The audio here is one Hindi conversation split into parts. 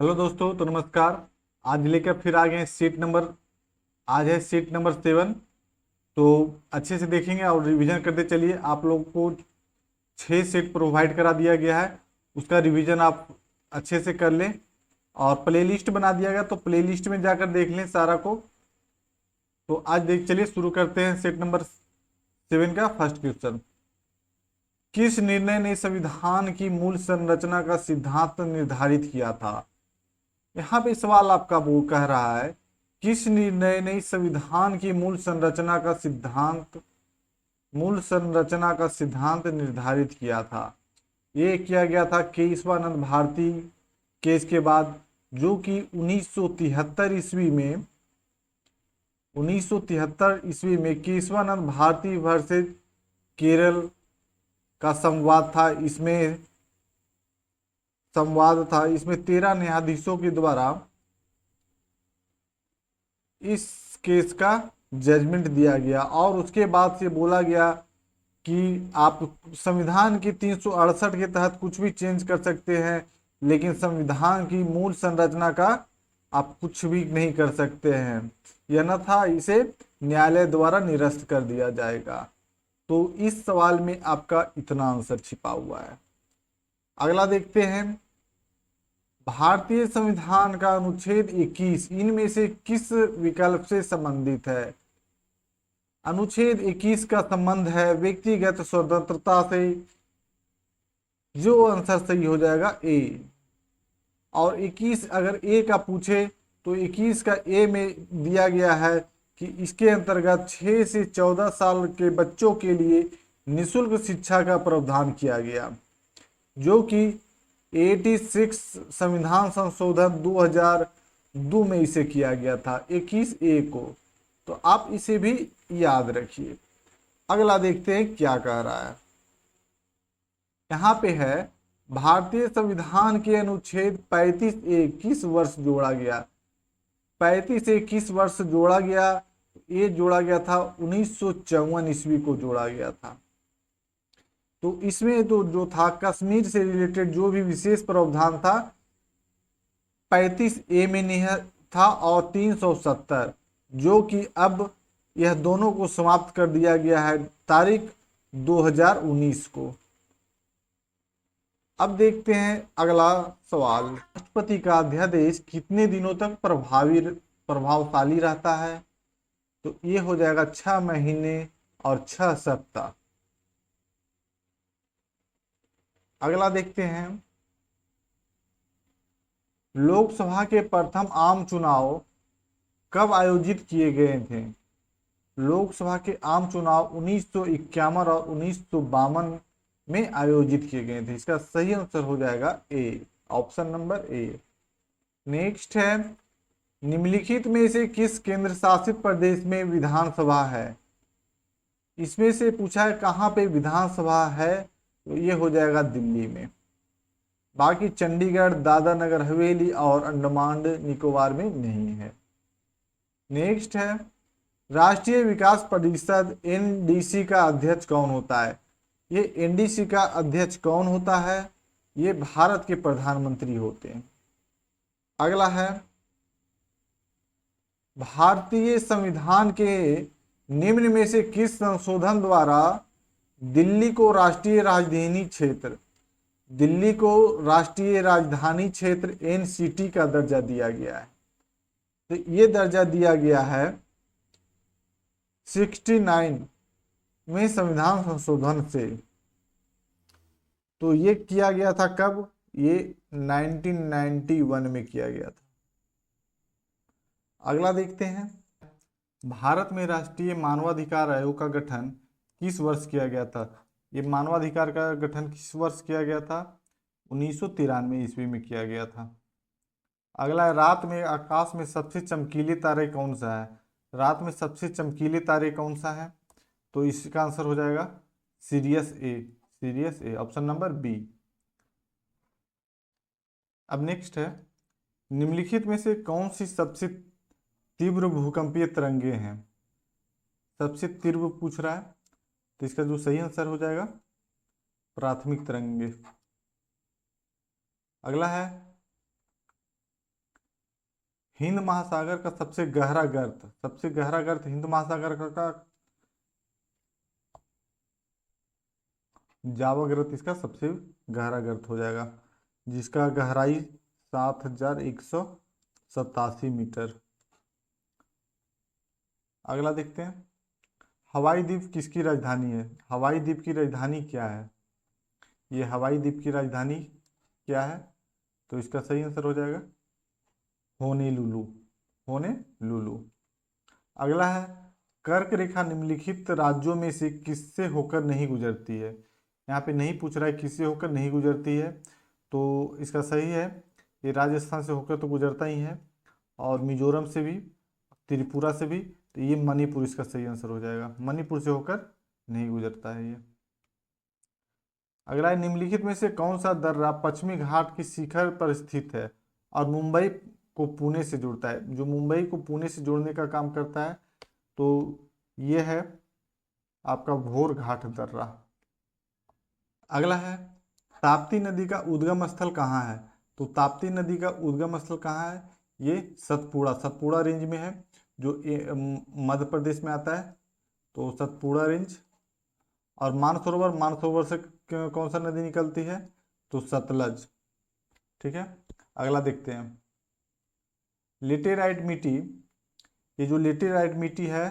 हेलो दोस्तों, तो नमस्कार। आज लेकर फिर आ गए हैं सीट नंबर। आज है सीट नंबर 7। तो अच्छे से देखेंगे और रिवीजन करते चलिए। आप लोगों को 6 सेट प्रोवाइड करा दिया गया है, उसका रिवीजन आप अच्छे से कर लें। और प्लेलिस्ट बना दिया गया, तो प्लेलिस्ट में जाकर देख लें सारा को। तो आज देख चलिए, शुरू करते हैं सेट नंबर 7 का फर्स्ट क्वेश्चन। किस निर्णय ने संविधान की मूल संरचना का सिद्धांत निर्धारित किया था? यहाँ पे सवाल आपका वो कह रहा है, किस निर्णय ने संविधान की मूल संरचना का सिद्धांत निर्धारित किया था? ये किया गया था केशवानंद भारती केस के बाद, जो कि 1973 ईस्वी में केशवानंद भारती वर्सेज केरल का संवाद था। इसमें 13 न्यायाधीशों के द्वारा इस केस का जजमेंट दिया गया, और उसके बाद से बोला गया कि आप संविधान की 368 के तहत कुछ भी चेंज कर सकते हैं, लेकिन संविधान की मूल संरचना का आप कुछ भी नहीं कर सकते हैं, यह न था इसे न्यायालय द्वारा निरस्त कर दिया जाएगा। तो इस सवाल में आपका इतना आंसर छिपा हुआ है। अगला देखते हैं, भारतीय संविधान का अनुच्छेद 21 इनमें से किस विकल्प से संबंधित है? अनुच्छेद 21 का संबंध है व्यक्तिगत स्वतंत्रता से, जो आंसर सही हो जाएगा ए। और 21 अगर ए का पूछे तो 21 का ए में दिया गया है कि इसके अंतर्गत 6 से 14 साल के बच्चों के लिए निःशुल्क शिक्षा का प्रावधान किया गया, जो कि 86 संविधान संशोधन 2002 में इसे किया गया था 21A को। तो आप इसे भी याद रखिए। अगला देखते हैं क्या कह रहा है। यहाँ पे है, भारतीय संविधान के अनुच्छेद 35A किस वर्ष जोड़ा गया? 35A किस वर्ष जोड़ा गया? ये जोड़ा गया था 1954 ईस्वी को जोड़ा गया था। तो इसमें तो जो था कश्मीर से रिलेटेड जो भी विशेष प्रावधान था 35A में निहित था, और 370 जो कि अब यह दोनों को समाप्त कर दिया गया है तारीख 2019 को। अब देखते हैं अगला सवाल, राष्ट्रपति का अध्यादेश कितने दिनों तक प्रभावशाली रहता है? तो ये हो जाएगा 6 महीने और 6 सप्ताह। अगला देखते हैं, लोकसभा के प्रथम आम चुनाव कब आयोजित किए गए थे? लोकसभा के आम चुनाव 1951 और 1952 में आयोजित किए गए थे। इसका सही आंसर हो जाएगा ए, ऑप्शन नंबर ए। नेक्स्ट है, निम्नलिखित में से किस केंद्र शासित प्रदेश में विधानसभा है? इसमें से पूछा है कहाँ पे विधानसभा है, तो ये हो जाएगा दिल्ली में। बाकी चंडीगढ़, दादरा नगर हवेली और अंडमान निकोबार में नहीं है। नेक्स्ट है, राष्ट्रीय विकास परिषद एनडीसी का अध्यक्ष कौन होता है? ये एनडीसी का अध्यक्ष कौन होता है? ये भारत के प्रधानमंत्री होते हैं। अगला है, भारतीय संविधान के निम्न में से किस संशोधन द्वारा दिल्ली को राष्ट्रीय राजधानी क्षेत्र एनसीटी का दर्जा दिया गया है? तो ये दर्जा दिया गया है 69 में संविधान संशोधन से। तो ये किया गया था कब? ये 1991 में किया गया था। अगला देखते हैं, भारत में राष्ट्रीय मानवाधिकार आयोग का गठन किस वर्ष किया गया था? ये मानवाधिकार का गठन किस वर्ष किया गया था? 1993 ईस्वी में किया गया था। अगला है, रात में आकाश में सबसे चमकीले तारे कौन सा है? रात में सबसे चमकीले तारे कौन सा है? तो इसका आंसर हो जाएगा सीरियस ए, ऑप्शन नंबर बी। अब नेक्स्ट है, निम्नलिखित में से कौन सी सबसे तीव्र भूकंपीय तरंगे हैं? सबसे तीव्र पूछ रहा है, तो इसका जो सही आंसर हो जाएगा प्राथमिक तरंगे। अगला है, हिंद महासागर का सबसे गहरा गर्त हिंद महासागर का जावा गर्त इसका सबसे गहरा गर्त हो जाएगा, जिसका गहराई 7187 मीटर। अगला देखते हैं, हवाई द्वीप किसकी राजधानी है? हवाई द्वीप की राजधानी क्या है? ये हवाई द्वीप की राजधानी क्या है? तो इसका सही आंसर हो जाएगा होनेलुलु, होनेलुलु। अगला है, कर्क रेखा निम्नलिखित राज्यों में से किससे होकर नहीं गुजरती है? यहाँ पे नहीं पूछ रहा है किससे होकर नहीं गुजरती है, तो इसका सही है ये राजस्थान से होकर तो गुजरता ही है, और मिजोरम से भी, त्रिपुरा से भी, तो ये मणिपुर इसका सही आंसर हो जाएगा, मणिपुर से होकर नहीं गुजरता है ये। अगला है, निम्नलिखित में से कौन सा दर्रा पश्चिमी घाट की शिखर पर स्थित है और मुंबई को पुणे से जोड़ता है? जो मुंबई को पुणे से जोड़ने का काम करता है, तो ये है आपका भोर घाट दर्रा। अगला है, ताप्ती नदी का उद्गम स्थल कहाँ है? तो ताप्ती नदी का उद्गम स्थल कहाँ है? ये सतपुड़ा रेंज में है, जो मध्य प्रदेश में आता है, तो सतपुड़ा रेंज। और मानसरोवर से कौन सा नदी निकलती है? तो सतलज। ठीक है, अगला देखते हैं, लेटेराइट मिट्टी, ये जो लेटेराइट मिट्टी है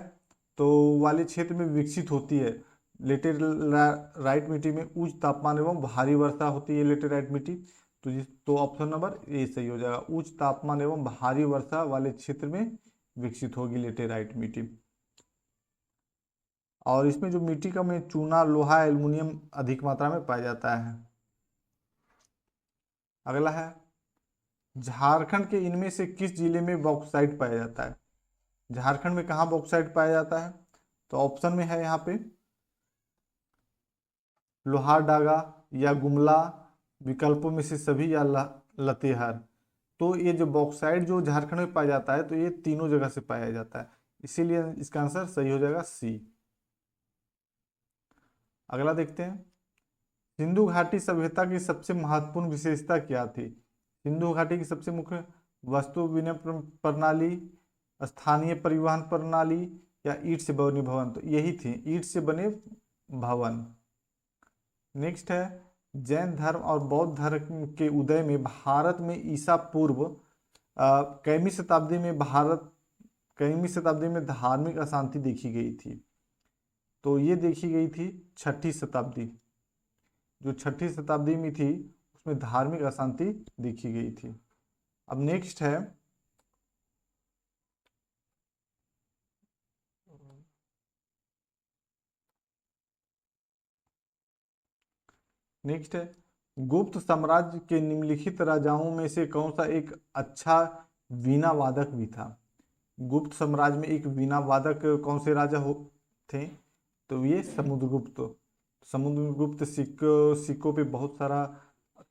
तो वाले क्षेत्र में विकसित होती है। लेटेराइट मिट्टी में उच्च तापमान एवं भारी वर्षा होती है लेटेराइट मिट्टी, तो ऑप्शन नंबर ए सही हो जाएगा, उच्च तापमान एवं भारी वर्षा वाले क्षेत्र में विकसित होगी लेटेराइट मिट्टी। और इसमें जो मिट्टी का में चूना, लोहा, एल्युमिनियम अधिक मात्रा में पाया जाता है। अगला है, झारखंड के इनमें से किस जिले में बॉक्साइट पाया जाता है? झारखंड में कहाँ बॉक्साइट पाया जाता है? तो ऑप्शन में है यहाँ पे लोहारडागा या गुमला, विकल्पों में से सभी, या लतेहर। तो ये जो बॉक्साइट जो झारखंड में पाया जाता है, तो ये तीनों जगह से पाया जाता है, इसीलिए इसका आंसर सही हो जाएगा सी। अगला देखते हैं, सिंधु घाटी सभ्यता की सबसे महत्वपूर्ण विशेषता क्या थी? सिंधु घाटी की सबसे मुख्य वस्तु विनिमय प्रणाली, स्थानीय परिवहन प्रणाली, या ईंट से बने भवन? तो यही थी, ईंट से बने भवन। नेक्स्ट है, जैन धर्म और बौद्ध धर्म के उदय में भारत में ईसा पूर्व कईवीं शताब्दी में धार्मिक अशांति देखी गई थी? तो ये देखी गई थी 6ठी शताब्दी, जो 6ठी शताब्दी में थी उसमें धार्मिक अशांति देखी गई थी। अब नेक्स्ट है, गुप्त साम्राज्य के निम्नलिखित राजाओं में से कौन सा एक अच्छा वीणा वादक भी था? गुप्त साम्राज्य में एक वीणा वादक कौन से राजा थे? तो ये समुद्रगुप्त सिक्कों पे बहुत सारा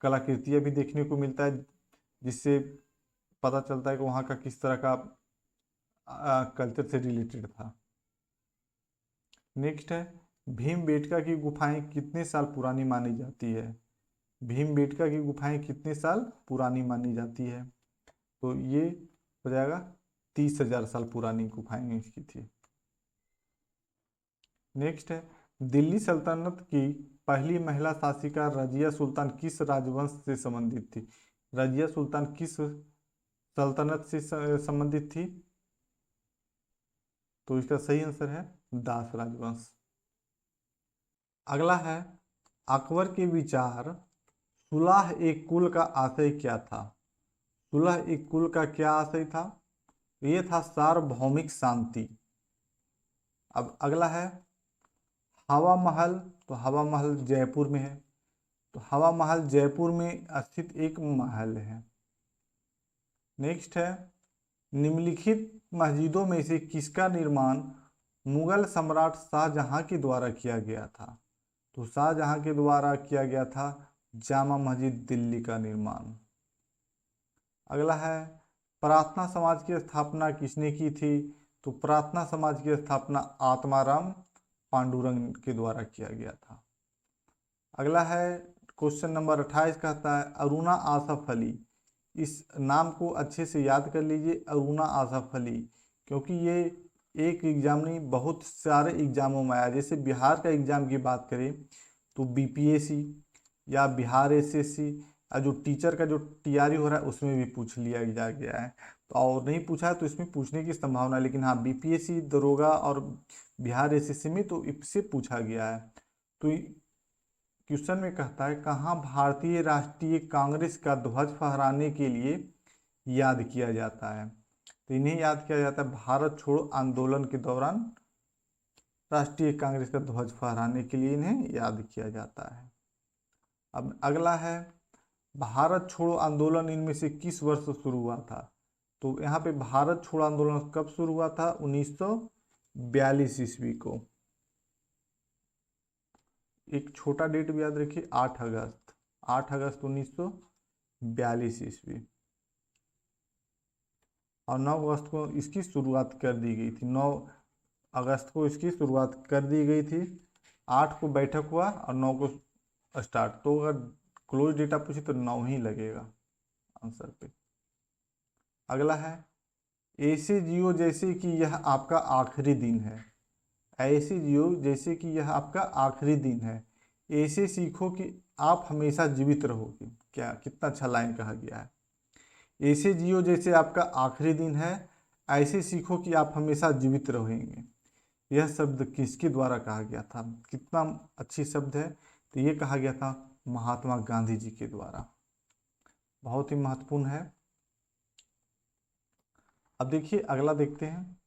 कलाकृतियां भी देखने को मिलता है, जिससे पता चलता है कि वहाँ का किस तरह का कल्चर से रिलेटेड था। नेक्स्ट है, भीमबेटका की गुफाएं कितने साल पुरानी मानी जाती है? भीमबेटका की गुफाएं कितने साल पुरानी मानी जाती है? तो ये हो जाएगा 30,000 साल पुरानी गुफाएं इसकी थी। नेक्स्ट है, दिल्ली सल्तनत की पहली महिला शासिका रजिया सुल्तान किस राजवंश से संबंधित थी? रजिया सुल्तान किस सल्तनत से संबंधित थी? तो इसका सही आंसर है दास राजवंश। अगला है, अकबर के विचार सुलह एक कुल का आशय क्या था? सुलह एक कुल का क्या आशय था? ये था सार्वभौमिक शांति। अब अगला है, हवा महल, तो हवा महल जयपुर में है, तो हवा महल जयपुर में स्थित एक महल है। नेक्स्ट है, निम्नलिखित मस्जिदों में से किसका निर्माण मुगल सम्राट शाहजहां के द्वारा किया गया था? तो शाहजहां के द्वारा किया गया था जामा मस्जिद दिल्ली का निर्माण। अगला है, प्रार्थना समाज की स्थापना किसने की थी? तो प्रार्थना समाज की स्थापना आत्माराम पांडुरंग के द्वारा किया गया था। अगला है, क्वेश्चन नंबर 28 कहता है, अरुणा आसफ अली इस नाम को अच्छे से याद कर लीजिए, अरुणा आसफ अली, क्योंकि ये एक एग्जाम नहीं बहुत सारे एग्जामों में आया। जैसे बिहार का एग्जाम की बात करें तो बीपीएससी या बिहार एसएससी और जो टीचर का जो टीआरई हो रहा है उसमें भी पूछ लिया जा गया है। तो और नहीं पूछा है तो इसमें पूछने की संभावना है, लेकिन हाँ बीपीएससी दरोगा और बिहार एसएससी में तो इससे पूछा गया है। तो क्वेश्चन में कहता है कहाँ भारतीय राष्ट्रीय कांग्रेस का ध्वज फहराने के लिए याद किया जाता है। तो इन्हें याद किया जाता है भारत छोड़ो आंदोलन के दौरान राष्ट्रीय कांग्रेस का ध्वज फहराने के लिए इन्हें याद किया जाता है। अब अगला है भारत छोड़ो आंदोलन इनमें से किस वर्ष शुरू हुआ था। तो यहाँ पे भारत छोड़ो आंदोलन कब शुरू हुआ था, 1942 ईस्वी को। एक छोटा डेट भी याद रखिए, 8 अगस्त 1942 ईस्वी। और 9 अगस्त को इसकी शुरुआत कर दी गई थी, 9 अगस्त को इसकी शुरुआत कर दी गई थी। 8 को बैठक हुआ और 9 को स्टार्ट। तो अगर क्लोज डेटा पूछे तो 9 ही लगेगा आंसर पे। अगला है ऐसे जियो जैसे कि यह आपका आखिरी दिन है। ऐसे जियो जैसे कि यह आपका आखिरी दिन है, ऐसे सीखो कि आप हमेशा जीवित रहोगे। क्या कितना अच्छा लाइन कहा गया है। ऐसे जियो जैसे आपका आखिरी दिन है, ऐसे सीखो कि आप हमेशा जीवित रहेंगे। यह शब्द किसके द्वारा कहा गया था, कितना अच्छी शब्द है। तो ये कहा गया था महात्मा गांधी जी के द्वारा, बहुत ही महत्वपूर्ण है। अब देखिए अगला देखते हैं,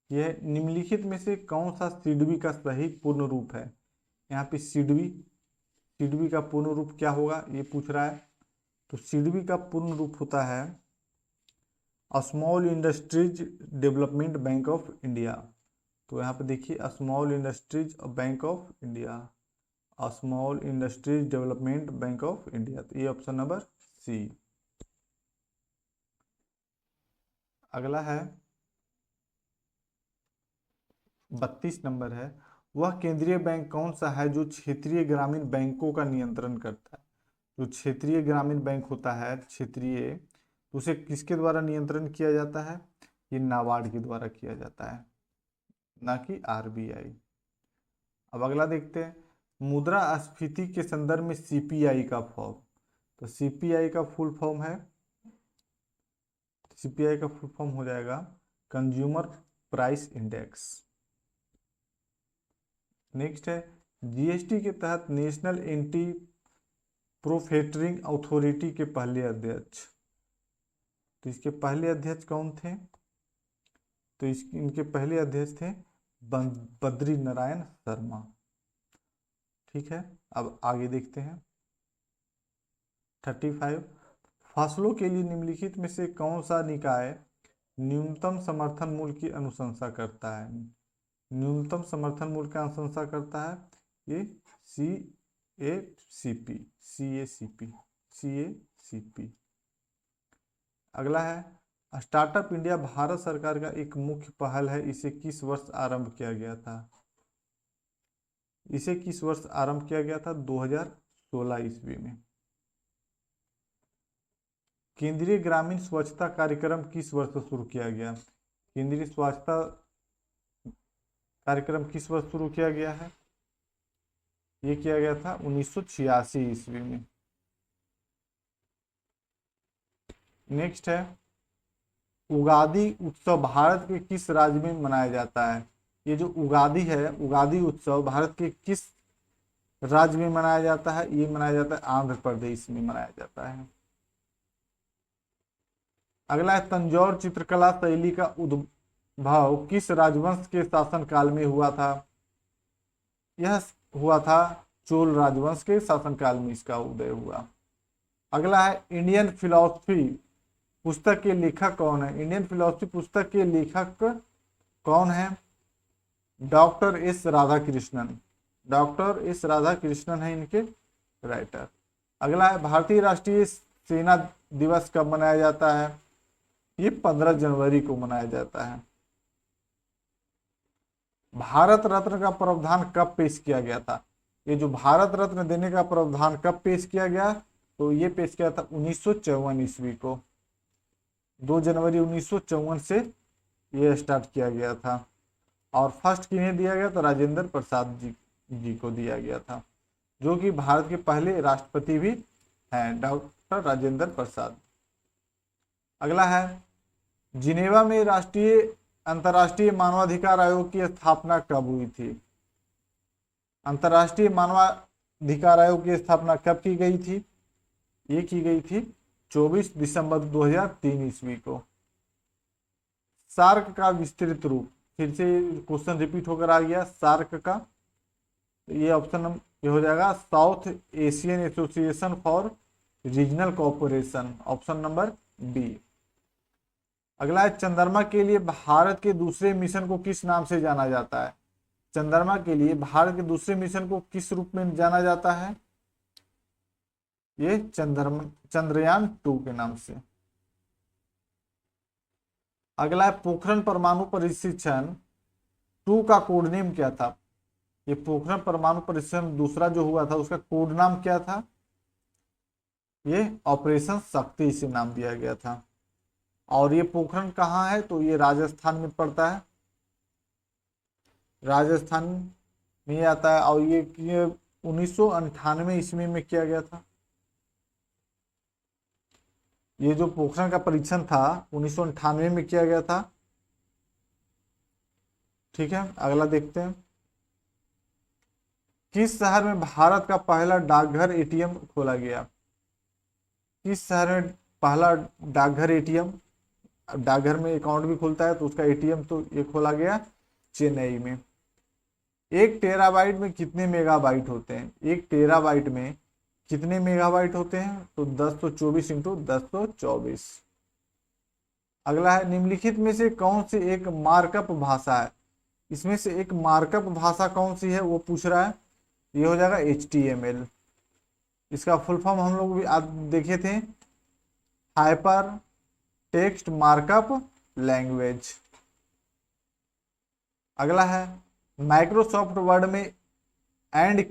यह निम्नलिखित में से कौन सा सिडबी का सही पूर्ण रूप है। यहाँ पे सिडबी का पूर्ण रूप क्या होगा ये पूछ रहा है। तो सिडबी का पूर्ण रूप होता है small industries development bank of India. तो यहाँ पे देखिए small industries bank of India, small industries development bank of India. तो ये ऑप्शन नंबर सी। अगला है 32 नंबर है, वह केंद्रीय बैंक कौन सा है जो क्षेत्रीय ग्रामीण बैंकों का नियंत्रण करता है। जो क्षेत्रीय ग्रामीण बैंक होता है क्षेत्रीय, तो उसे किसके द्वारा नियंत्रण किया जाता है, ये नाबार्ड के द्वारा किया जाता है, ना कि आरबीआई। अब अगला देखते हैं, मुद्रास्फीति के संदर्भ में सीपीआई का फॉर्म। तो सीपीआई का फुल फॉर्म है, सीपीआई का फुल फॉर्म हो जाएगा कंज्यूमर प्राइस इंडेक्स। नेक्स्ट है जीएसटी के तहत नेशनल एंटी प्रोफेटरिंग अथॉरिटी के पहले अध्यक्ष। तो इसके पहले अध्यक्ष कौन थे, तो इनके पहले अध्यक्ष थे बद्री नारायण शर्मा। ठीक है, अब आगे देखते हैं 35, फसलों के लिए निम्नलिखित में से कौन सा निकाय न्यूनतम समर्थन मूल्य की अनुशंसा करता है। न्यूनतम समर्थन मूल्य का अनुशंसा करता है ये CACP। अगला है स्टार्टअप इंडिया भारत सरकार का एक मुख्य पहल है, इसे किस वर्ष आरंभ किया गया था। इसे किस वर्ष आरंभ किया गया था, 2016 ईस्वी में। केंद्रीय ग्रामीण स्वच्छता कार्यक्रम किस वर्ष शुरू किया गया। केंद्रीय स्वच्छता कार्यक्रम किस वर्ष शुरू किया गया है, ये किया गया था 1986 ईस्वी में। नेक्स्ट है उगादी उत्सव भारत के किस राज्य में मनाया जाता है। ये जो उगादी है, उगादी उत्सव भारत के किस राज्य में मनाया जाता है, ये मनाया जाता है आंध्र प्रदेश में मनाया जाता है। अगला है तंजौर चित्रकला शैली का उद्भव किस राजवंश के शासनकाल में हुआ था। यह हुआ था चोल राजवंश के शासनकाल में इसका उदय हुआ। अगला है इंडियन फिलॉसफी पुस्तक के लेखक कौन है। इंडियन फिलॉसफी पुस्तक के लेखक कौन है, doctor S Radhakrishnan. Doctor S Radhakrishnan है इनके राइटर। अगला है भारतीय राष्ट्रीय सेना दिवस कब मनाया जाता है, ये 15 जनवरी को मनाया जाता है। भारत रत्न का प्रावधान कब पेश किया गया था, ये जो भारत रत्न देने का प्रावधान कब पेश किया गया, तो ये पेश किया था 1954 ईस्वी को। 2 जनवरी 1954 से ये स्टार्ट किया गया था। और फर्स्ट किन्हें दिया गया, तो राजेंद्र प्रसाद जी को दिया गया था, जो कि भारत के पहले राष्ट्रपति भी हैं, डॉक्टर राजेंद्र प्रसाद। अगला है, जिनेवा में अंतर्राष्ट्रीय मानवाधिकार आयोग की स्थापना कब हुई थी? अंतर्राष्ट्रीय मानवाधिकार आयोग की स्थापना कब की गई थी? ये की गई थी 24 दिसंबर 2003 ईस्वी को। सार्क का विस्तृत रूप, फिर से क्वेश्चन रिपीट होकर आ गया, सार्क का, ये ऑप्शन ये हो जाएगा South Asian Association for Regional Cooperation, option number B. अगला है, चंद्रमा के लिए भारत के दूसरे मिशन को किस नाम से जाना जाता है? चंद्रमा के लिए भारत के दूसरे मिशन को किस रूप में जाना जाता है? ये चंद्रयान 2 के नाम से। अगला है, पोखरण परमाणु परीक्षण 2 का कोड नेम क्या था? ये पोखरण परमाणु परीक्षण दूसरा जो हुआ था उसका कोड नाम क्या था? ये ऑपरेशन शक्ति से नाम दिया गया था। और ये पोखरण कहाँ है, तो ये राजस्थान में पड़ता है, राजस्थान में आता है। और ये 1998 ईस्वी में किया गया था। ये जो पोखरण का परीक्षण था 1998 में किया गया था। ठीक है, अगला देखते हैं, किस शहर में भारत का पहला डाकघर एटीएम खोला गया? किस शहर में पहला डाकघर एटीएम, डाकघर में अकाउंट भी खुलता है तो उसका एटीएम तो ये खोला गया चेन्नई में। 1 टेराबाइट में कितने मेगाबाइट होते हैं? 1 टेराबाइट में कितने मेगाबाइट होते हैं? तो 1024 इंटू 1024। अगला है, निम्नलिखित में से कौन सी एक मार्कअप भाषा है? इसमें से एक मार्कअप भाषा कौन सी है वो पूछ रहा है। ये हो जाएगा HTML। इसका फुल फॉर्म हम लोग भी आज देखे थे, हाइपर टेक्स्ट मार्कअप लैंग्वेज। अगला है, माइक्रोसॉफ्ट वर्ड में एंड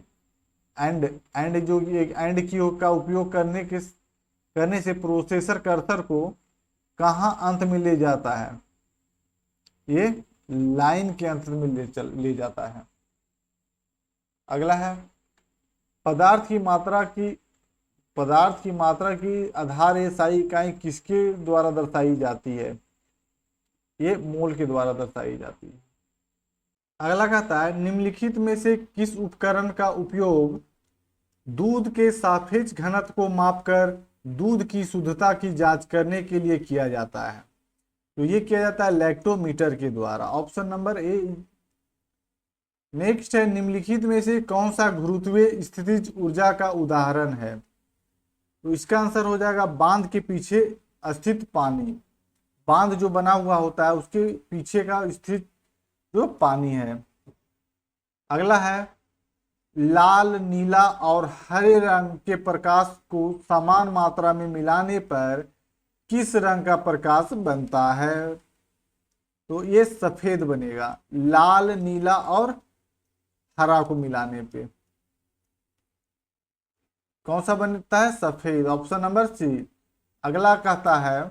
जो एंड की का उपयोग करने से प्रोसेसर कर्सर को कहां अंत में ले जाता है? ये लाइन के अंत में ले जाता है। अगला है, पदार्थ की मात्रा की आधार SI इकाई किसके द्वारा दर्शाई जाती है? ये मोल के द्वारा दर्शाई जाती है। अगला कहता है, निम्नलिखित में से किस उपकरण का उपयोग दूध के सापेक्ष घनत्व को मापकर दूध की शुद्धता की जांच करने के लिए किया जाता है? तो ये किया जाता है लैक्टोमीटर के द्वारा, ऑप्शन नंबर ए। नेक्स्ट है, निम्नलिखित में से कौन सा गुरुत्वीय स्थितिज ऊर्जा का उदाहरण है? तो इसका आंसर हो जाएगा बांध के पीछे स्थित पानी। बांध जो बना हुआ होता है उसके पीछे का स्थित जो पानी है। अगला है, लाल, नीला और हरे रंग के प्रकाश को समान मात्रा में मिलाने पर किस रंग का प्रकाश बनता है? तो ये सफेद बनेगा, लाल, नीला और हरा को मिलाने पे कौन सा बनता है? सफेद, ऑप्शन नंबर सी। अगला कहता है,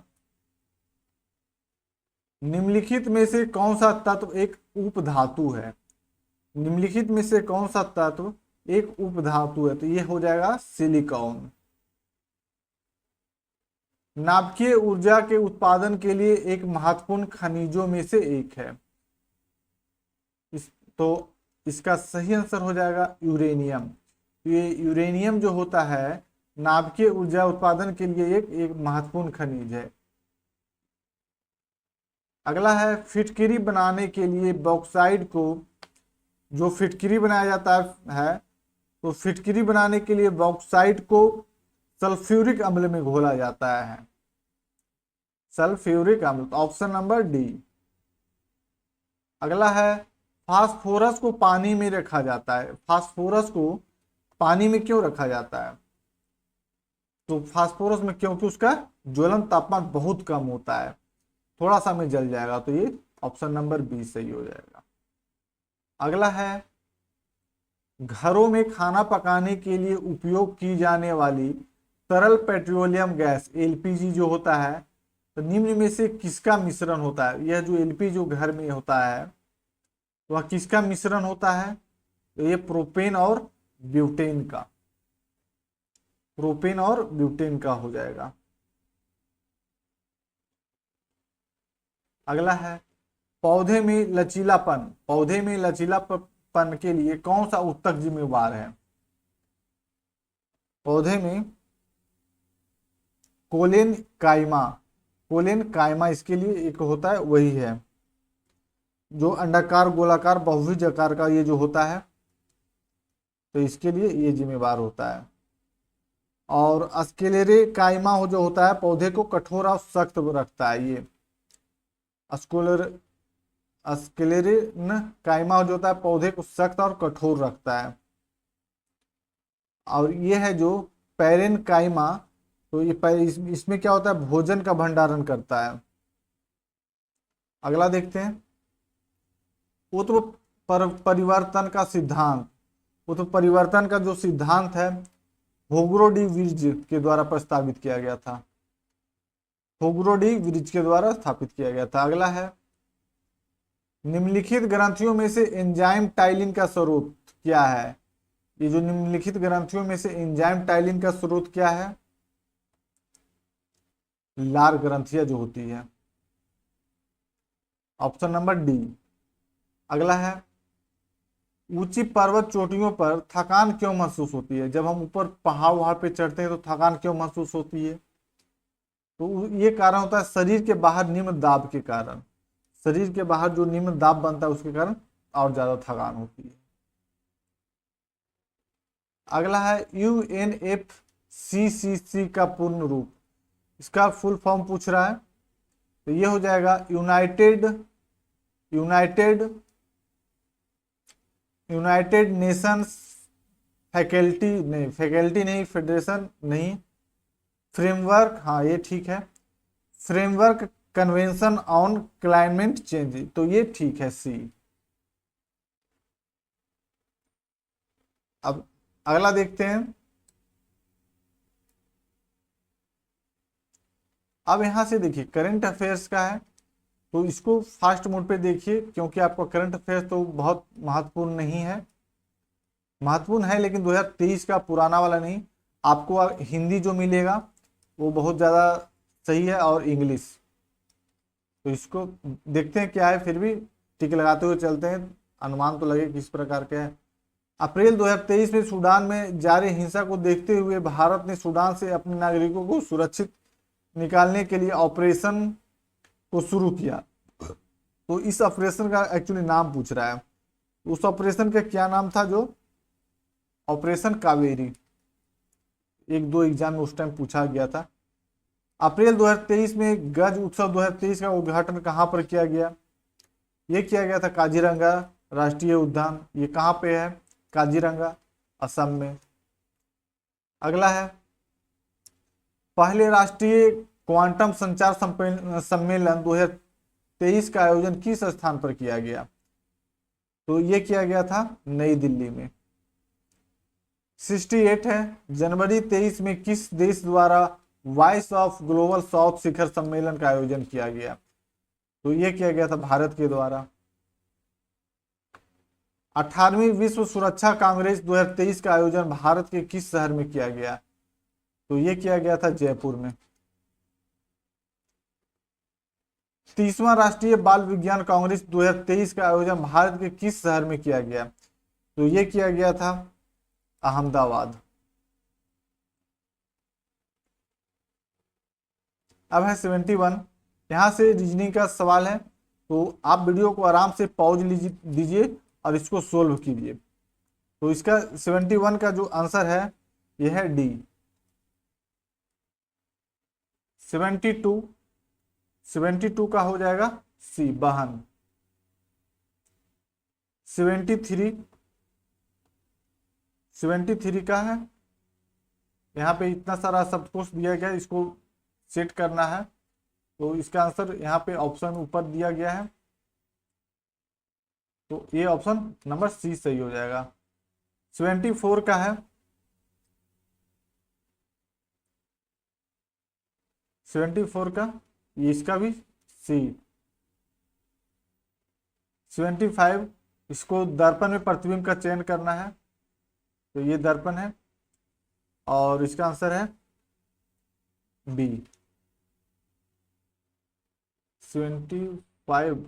निम्नलिखित में से कौन सा तत्व एक उपधातु है? निम्नलिखित में से कौन सा तत्व एक उपधातु है? तो ये हो जाएगा सिलिकॉन। नाभिकीय ऊर्जा के उत्पादन के लिए एक महत्वपूर्ण खनिजों में से एक है। तो इसका सही आंसर हो जाएगा यूरेनियम। ये यूरेनियम जो होता है नाभिकीय ऊर्जा उत्पादन के लिए एक महत्वपूर्ण खनिज है। अगला है, फिटकिरी बनाने के लिए बॉक्साइट को, जो फिटकिरी बनाया जाता है तो फिटकिरी बनाने के लिए बॉक्साइट को सल्फ्यूरिक अम्ल में घोला जाता है, सल्फ्यूरिक अम्ल, ऑप्शन नंबर डी। अगला है, फास्फोरस को पानी में रखा जाता है। फास्फोरस को पानी में क्यों रखा जाता है? तो फास्फोरस में क्योंकि उसका ज्वलन तापमान बहुत कम होता है, थोड़ा सा में जल जाएगा, तो ये ऑप्शन नंबर बी सही हो जाएगा। अगला है, घरों में खाना पकाने के लिए उपयोग की जाने वाली तरल पेट्रोलियम गैस एलपीजी जो होता है, तो निम्न में से किसका मिश्रण होता है? यह जो एलपीजी जो घर में होता है वह किसका मिश्रण होता है? तो ये प्रोपेन और ब्यूटेन का, प्रोपेन और ब्यूटेन का हो जाएगा। अगला है पौधे में लचीलापन, पौधे में लचीलापन के लिए कौन सा ऊतक जिम्मेवार है? पौधे में कोलेन काइमा, कोलेन काइमा इसके लिए एक होता है, वही है जो अंडाकार गोलाकार बहुभुज आकार का ये जो होता है, तो इसके लिए ये जिम्मेवार होता है। और स्क्लेरे काइमा हो जो होता है पौधे को कठोर और सख्त रखता है। ये स्क्लेरिन काइमा जो होता है पौधे को सख्त और कठोर रखता है। और ये है जो पैरेन काइमा, तो ये इसमें क्या होता है? भोजन का भंडारण करता है। अगला देखते हैं परिवर्तन का सिद्धांत। परिवर्तन का जो सिद्धांत है होगरो डी विर्ज के द्वारा प्रस्तावित किया गया था, होगरो डी विर्ज के द्वारा स्थापित किया गया था। अगला है निम्नलिखित ग्रंथियों में से एंजाइम टाइलिन का स्रोत क्या है? ये जो निम्नलिखित ग्रंथियों में से एंजाइम टाइलिन का स्रोत क्या है? लार ग्रंथियां जो होती है, ऑप्शन नंबर डी। अगला है ऊंची पर्वत चोटियों पर थकान क्यों महसूस होती है? जब हम ऊपर पहाड़ पे चढ़ते हैं तो थकान क्यों महसूस होती है? तो ये कारण होता है शरीर के बाहर निम्न दाब के कारण, शरीर के बाहर जो निम्न दाब बनता है उसके कारण और ज्यादा थकान होती है। अगला है यूएनएफसीसीसी का पूर्ण रूप, इसका फुल फॉर्म पूछ रहा है, तो ये हो जाएगा यूनाइटेड नेशंस फैकल्टी नहीं फेडरेशन नहीं, फ्रेमवर्क, हाँ ये ठीक है, framework convention on climate change, तो ये ठीक है सी। अब अगला देखते हैं। अब यहां से देखिए करंट अफेयर्स का है, तो इसको फास्ट मोड पे देखिए क्योंकि आपका करंट अफेयर्स तो बहुत महत्वपूर्ण नहीं है, महत्वपूर्ण है लेकिन 2023 का पुराना वाला नहीं। आपको हिंदी जो मिलेगा वो बहुत ज़्यादा सही है और इंग्लिश, तो इसको देखते हैं क्या है, फिर भी टिक लगाते हुए चलते हैं, अनुमान तो लगे किस प्रकार के है। अप्रैल 2023 में सूडान में जारी हिंसा को देखते हुए भारत ने सूडान से अपने नागरिकों को सुरक्षित निकालने के लिए ऑपरेशन को शुरू किया। तो इस ऑपरेशन का एक्चुअली नाम पूछ रहा है, उस ऑपरेशन का क्या नाम था? जो ऑपरेशन कावेरी, एक दो एग्जाम में उस टाइम पूछा गया था। अप्रैल 2023 में गज उत्सव 2023 का उद्घाटन कहां पर किया गया? ये किया गया था काजीरंगा राष्ट्रीय उद्यान, ये कहां पे है? काजीरंगा, असम में। अगला है पहले राष्ट्रीय क्वांटम संचार सम्मेलन 2023 का आयोजन किस स्थान पर किया गया? तो ये किया गया था नई दिल्ली में। 68 है जनवरी 23 में किस देश द्वारा वॉइस ऑफ ग्लोबल साउथ शिखर सम्मेलन का आयोजन किया गया? तो ये किया गया था भारत के द्वारा। 18वीं विश्व सुरक्षा कांग्रेस 2023 का आयोजन भारत के किस शहर में किया गया? तो ये किया गया था जयपुर में। 30वां राष्ट्रीय बाल विज्ञान कांग्रेस 2023 का आयोजन भारत के किस शहर में किया गया? तो ये किया गया था अहमदाबाद। अब है 71, यहाँ से रीजनिंग का सवाल है, तो आप वीडियो को आराम से पॉज दीजिए और इसको सोल्व कीजिए। तो इसका 71 का जो आंसर है यह है डी। 72 का हो जाएगा सी वाहन। 73 का है, यहाँ पे इतना सारा सब कुछ दिया गया है, इसको सेट करना है, तो इसका आंसर यहाँ पे ऑप्शन ऊपर दिया गया है, तो ये ऑप्शन नंबर सी सही हो जाएगा। 74 का है, 74 का, ये इसका भी सी। 75, इसको दर्पण में प्रतिबिंब का चयन करना है, तो ये दर्पण है और इसका आंसर है बी। 75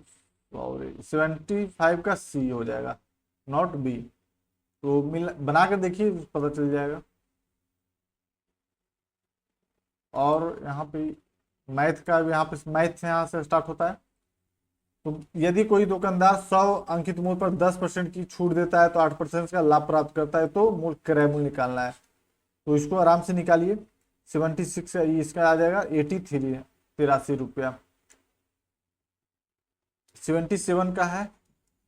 और 75 का सी हो जाएगा, नॉट बी। तो मिल बना कर देखिए, पता चल जाएगा। और यहाँ पे मैथ का, यहाँ पे मैथ से यहाँ से स्टार्ट होता है। तो यदि कोई दुकानदार 100 अंकित मूल्य पर 10% की छूट देता है तो 8% का लाभ प्राप्त करता है, तो मूल्य क्रय मूल्य निकालना है। तो इसको आराम से निकालिए। 76 इसका आ जाएगा 83 रुपया। 77 का है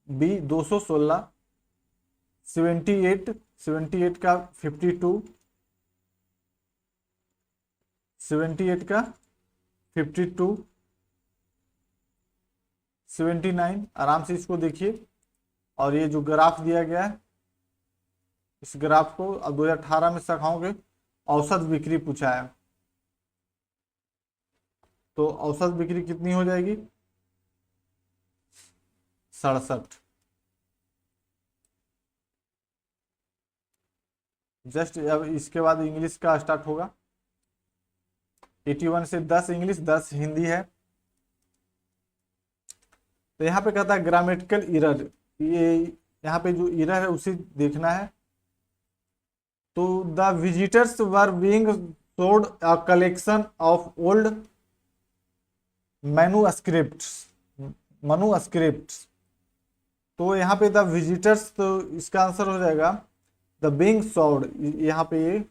बी 216। 78 का 52। 78 का 52। 79, आराम से इसको देखिए। और ये जो ग्राफ दिया गया है, इस ग्राफ को अब 2018 में शाखाओं के औसत बिक्री पूछा है, तो औसत बिक्री कितनी हो जाएगी? 67। जस्ट अब इसके बाद इंग्लिश का स्टार्ट होगा। 81 से 10 इंग्लिश, 10 हिंदी है। तो यहाँ पे कहता है ग्रामेटिकल इरर, ये यहाँ पे जो इरर है उसे देखना है। तो the visitors were being showed a collection of old manuscripts. तो यहाँ पे द विजिटर्स, तो इसका आंसर हो जाएगा द बीइंग शोड। यहाँ पे ये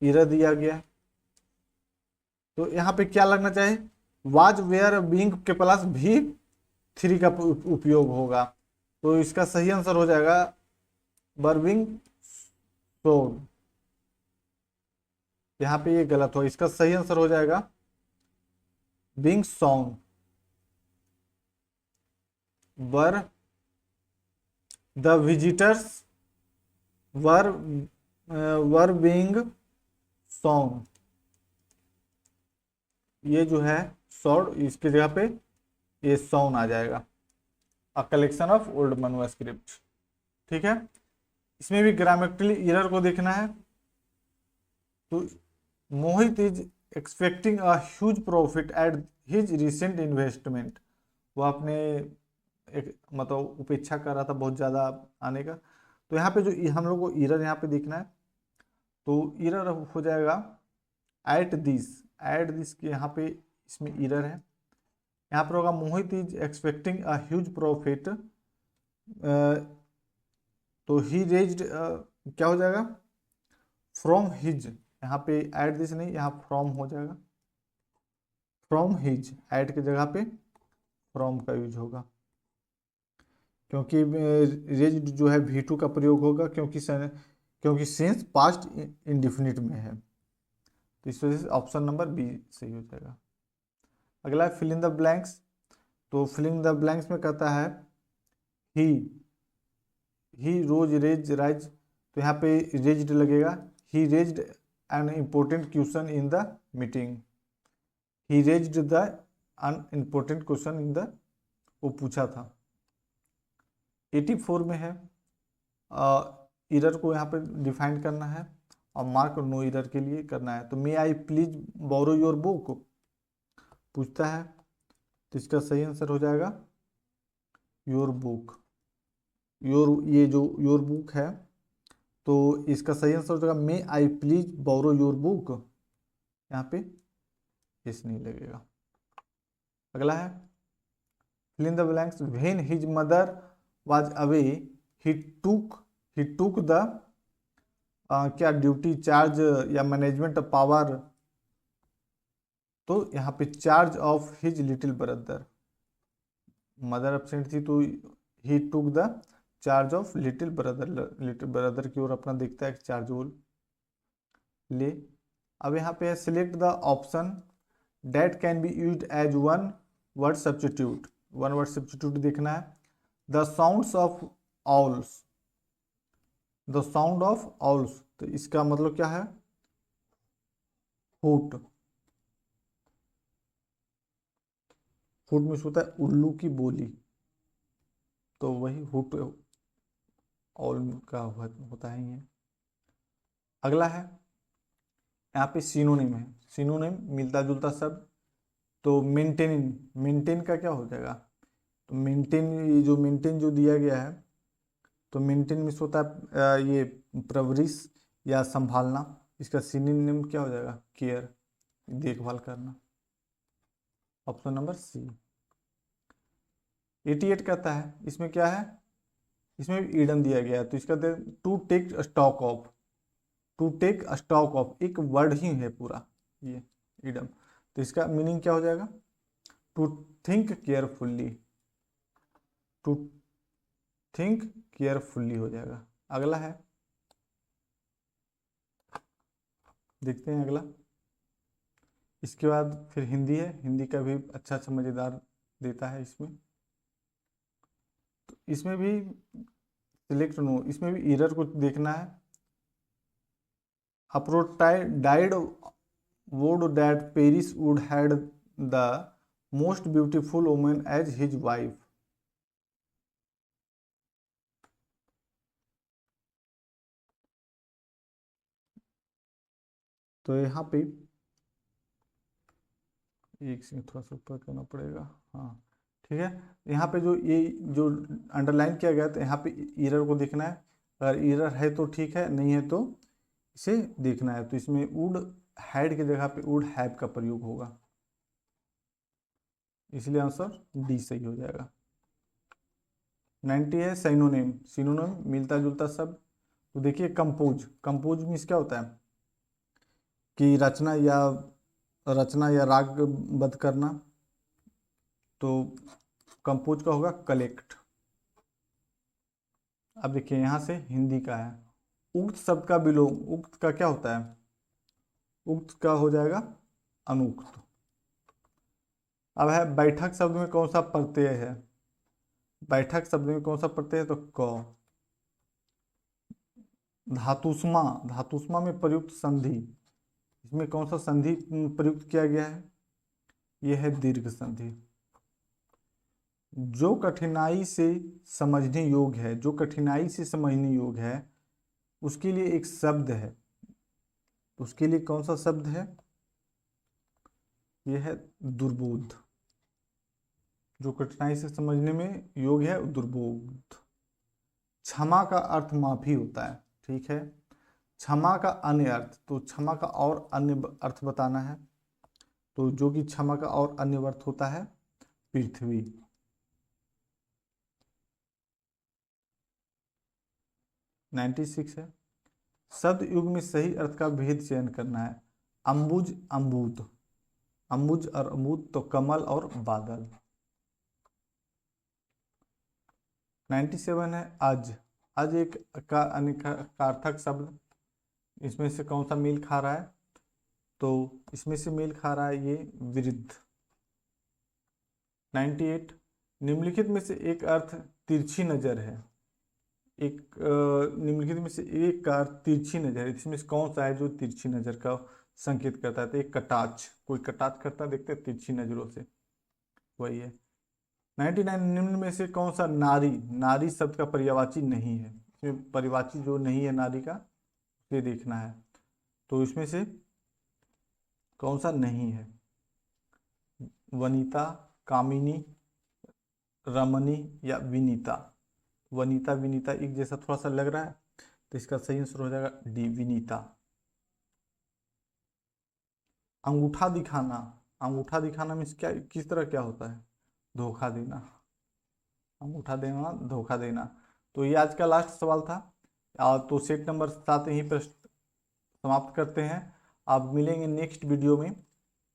इरर दिया गया है, तो यहाँ पे क्या लगना चाहिए? वाज वेयर बीइंग के प्लस भी 3 का उपयोग होगा। तो इसका सही आंसर हो जाएगा वर बीइंग शोड। यहाँ पे ये गलत हो, इसका सही आंसर हो जाएगा being shown. Were the visitors were being shown, ये जो है शॉर्ट, इसकी जगह पे ये सोन आ जाएगा। A collection of old manuscript. ठीक है, इसमें भी ग्रामेटिकली एरर को देखना है। तो Mohit is expecting a huge profit at his recent investment. वो अपने एक मतलब उपेक्षा कर रहा था बहुत ज़्यादा आने का। तो यहाँ पे जो हम लोग को एरर यहाँ पे देखना है, तो एरर हो जाएगा एट दिस के यहाँ पे इसमें एरर है। यहाँ पर होगा Mohit is expecting a huge profit, तो ही रेज्ड क्या हो जाएगा? From his. यहाँ पे एट दिस नहीं, यहाँ फ्रॉम हो जाएगा। फ्रॉम हिज, एट की जगह पे फ्रॉम का यूज होगा, क्योंकि रेज्ड जो है V2 का प्रयोग होगा, क्योंकि सेंस पास्ट इंडिफिनिट में है। तो इस वजह से ऑप्शन नंबर बी सही हो जाएगा। अगला है फिल इन द ब्लैंक्स। तो फिल इन द ब्लैंक्स में कहता है ही रोज रेज राइज, तो यहाँ पे रेज्ड लगेगा। He raised an important question in the meeting. He raised the an important question in the, वो पूछा था। 84 में है एरर को यहाँ पे डिफाइन करना है और मार्क नो एरर के लिए करना है। तो मे I please borrow your book पूछता है, तो इसका सही आंसर हो जाएगा योर बुक। ये जो योर बुक है, तो इसका सही आंसर हो जाएगा may I please borrow your book. यहाँ पे इस नहीं लगेगा। अगला है fill in the blanks. When his mother was away he took the क्या ड्यूटी चार्ज या मैनेजमेंट पावर, तो यहाँ पे charge of his little brother. Mother absent थी तो he took the charge of little brother की ओर अपना देखता है चार्ज वो ले। अब यहाँ पे select the option that can be used as one word substitute देखना है। The sounds of the sound of owls, तो इसका मतलब क्या है? हुट। हुट मीन्स होता है उल्लू की बोली, तो वही हुट ऑल का होता है ये। अगला है, यहाँ पे सिनोनिम है। सिनोनिम मिलता जुलता शब्द, तो मेंटेन, मेंटेन का क्या हो जाएगा? तो मेंटेन, ये जो मेंटेन जो दिया गया है, तो मेंटेन मीन्स होता है ये परवरिश या संभालना। इसका सिनोनिम क्या हो जाएगा? केयर, देखभाल करना। Option number C. 88 कहता है, इसमें क्या है? इसमें भी ईडन दिया गया है, तो इसका to take stock of, to take stock of एक वर्ड ही है पूरा ये ईडम, तो इसका मीनिंग क्या हो जाएगा? To think carefully, to think carefully हो जाएगा। अगला है, देखते हैं अगला। इसके बाद फिर हिंदी है, हिंदी का भी अच्छा अच्छा मज़ेदार देता है इसमें। तो इसमें भी सिलेक्ट नो, इसमें भी एरर को देखना है। अप्रोटाइड would that Paris would had the most beautiful woman as his wife। तो यहाँ पे एक से थोड़ा सा ऊपर करना पड़ेगा, हाँ ठीक है। यहाँ पे जो ये जो अंडरलाइन किया गया, तो यहाँ पे एरर को देखना है। अगर एरर है तो ठीक है, नहीं है तो इसे देखना है। तो इसमें वुड हैड की जगह पे वुड हैव का प्रयोग होगा, इसलिए आंसर डी सही हो जाएगा। 90 है सिनोनिम, सिनोनिम मिलता जुलता शब्द। तो देखिए कंपोज, कंपोज मीन्स क्या होता है? कि रचना या रागबद्ध करना, तो कंपोज का होगा कलेक्ट। अब देखिए यहाँ से हिंदी का है, उक्त शब्द का विलोम, उक्त का क्या होता है? उक्त का हो जाएगा अनुक्त। अब है बैठक शब्द में कौन सा प्रत्यय है? बैठक शब्द में कौन सा प्रत्यय है? तो क। धातुष्मा, धातुष्मा में प्रयुक्त संधि, इसमें कौन सा संधि प्रयुक्त किया गया है? यह है दीर्घ संधि। जो कठिनाई से समझने योग्य है, जो कठिनाई से समझने योग्य है, उसके लिए एक शब्द है, उसके लिए कौन सा शब्द है? यह है दुर्बोध। जो कठिनाई से समझने में योग्य है, दुर्बोध। क्षमा का अर्थ माफी होता है, ठीक है। क्षमा का अन्य अर्थ, तो क्षमा का और अन्य अर्थ बताना है, तो जो कि क्षमा का और अन्य अर्थ होता है पृथ्वी। नाइन्टी सिक्स है, शब्द युग में सही अर्थ का भेद चयन करना है। अम्बुज अम्बूत, अम्बुज और अम्बूत तो कमल और बादल। 97 है अज, अज एक का अनिकार्थक शब्द, इसमें से कौन सा मेल खा रहा है? तो इसमें से मेल खा रहा है ये वृद्ध। 98 निम्नलिखित में से एक अर्थ तिरछी नजर है, एक निम्नलिखित में से एक का अर्थ तिरछी नजर है, इसमें से कौन सा है जो तिरछी नजर का संकेत करता है? तो एक कटाक्ष, कोई कटाक्ष करता है, देखते हैं तिरछी नजरों से, वही है। 99 निम्न में से कौन सा नारी, नारी शब्द का पर्यायवाची नहीं है, इसमें पर्यायवाची जो नहीं है नारी का, उसे देखना है। तो इसमें से कौन सा नहीं है? वनिता, कामिनी, रमणी या विनीता। वनिता विनीता एक जैसा थोड़ा सा लग रहा है, तो इसका सही आंसर हो जाएगा डी विनीता। अंगूठा दिखाना, अंगूठा दिखाना मीन्स क्या, किस तरह क्या होता है? धोखा देना, अंगूठा देना, धोखा देना। तो ये आज का लास्ट सवाल था। तो सेट नंबर 7 यहीं पर समाप्त करते हैं। आप मिलेंगे नेक्स्ट वीडियो में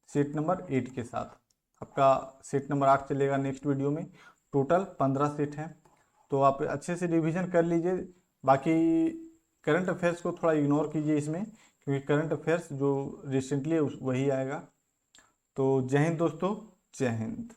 सेट नंबर 8 के साथ। आपका सेट नंबर 8 चलेगा नेक्स्ट वीडियो में। टोटल 15 सेट हैं, तो आप अच्छे से रिवीजन कर लीजिए। बाकी करंट अफेयर्स को थोड़ा इग्नोर कीजिए इसमें, क्योंकि करंट अफेयर्स जो रिसेंटली है वही आएगा। तो जय हिंद दोस्तों, जय हिंद।